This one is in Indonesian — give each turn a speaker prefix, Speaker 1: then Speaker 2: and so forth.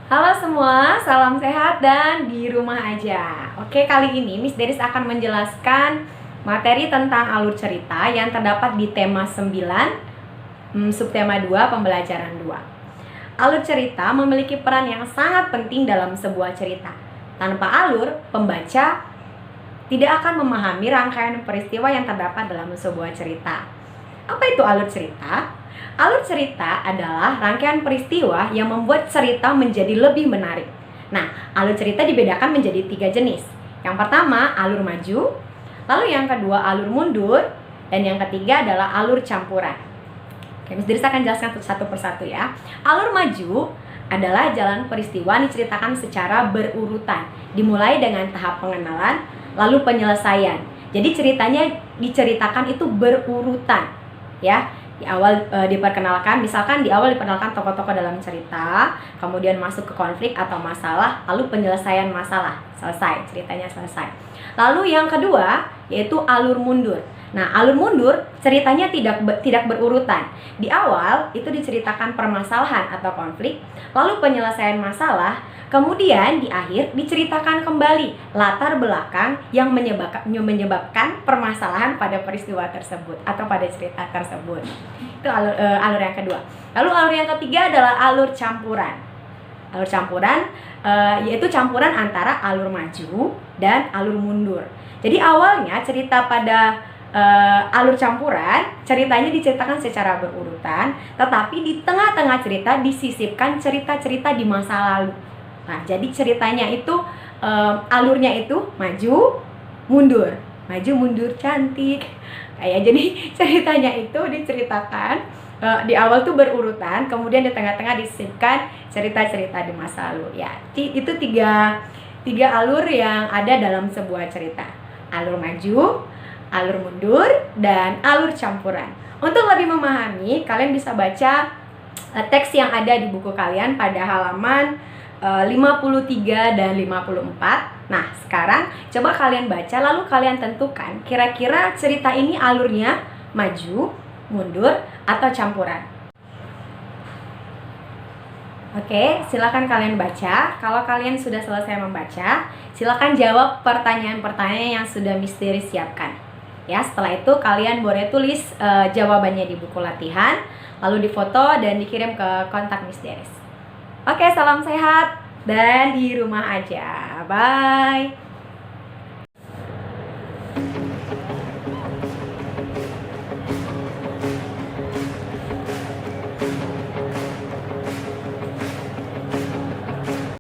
Speaker 1: Halo semua, salam sehat dan di rumah aja. Oke, kali ini Miss Deris akan menjelaskan materi tentang alur cerita yang terdapat di tema 9, subtema 2, pembelajaran 2. Alur cerita memiliki peran yang sangat penting dalam sebuah cerita. Tanpa alur, pembaca tidak akan memahami rangkaian peristiwa yang terdapat dalam sebuah cerita. Apa itu alur cerita? Alur cerita adalah rangkaian peristiwa yang membuat cerita menjadi lebih menarik. Nah, alur cerita dibedakan menjadi 3 jenis. Yang pertama, alur maju. Lalu yang kedua, alur mundur. Dan yang ketiga adalah alur campuran. Oke, Miss Diris akan jelaskan satu persatu ya. Alur maju adalah jalan peristiwa diceritakan secara berurutan. Dimulai dengan tahap pengenalan, lalu penyelesaian. Jadi ceritanya diceritakan itu berurutan, ya. Di awal diperkenalkan, misalkan di awal diperkenalkan tokoh-tokoh dalam cerita, kemudian masuk ke konflik atau masalah, lalu penyelesaian masalah, selesai, ceritanya selesai. Lalu yang kedua yaitu alur mundur. Nah, alur mundur ceritanya tidak berurutan. Di awal itu diceritakan permasalahan atau konflik, lalu penyelesaian masalah, kemudian di akhir diceritakan kembali latar belakang yang menyebabkan permasalahan pada peristiwa tersebut atau pada cerita tersebut. Itu alur yang kedua. Lalu alur yang ketiga adalah alur campuran. Alur campuran yaitu campuran antara alur maju dan alur mundur. Jadi awalnya cerita pada alur campuran, ceritanya diceritakan secara berurutan, tetapi di tengah-tengah cerita disisipkan cerita-cerita di masa lalu. Nah, jadi ceritanya itu alurnya itu maju, mundur cantik. Jadi ceritanya itu diceritakan di awal tuh berurutan, kemudian di tengah-tengah disisipkan cerita-cerita di masa lalu. Ya, itu tiga alur yang ada dalam sebuah cerita. Alur maju, alur mundur, dan alur campuran. Untuk lebih memahami, kalian bisa baca teks yang ada di buku kalian pada halaman 53 dan 54. Nah, sekarang coba kalian baca lalu kalian tentukan kira-kira cerita ini alurnya maju, mundur, atau campuran. Oke, silakan kalian baca. Kalau kalian sudah selesai membaca, silakan jawab pertanyaan-pertanyaan yang sudah Miss Deris siapkan. Ya, setelah itu kalian boleh tulis jawabannya di buku latihan, lalu difoto dan dikirim ke kontak Miss Deris. Oke, salam sehat dan di rumah aja. Bye.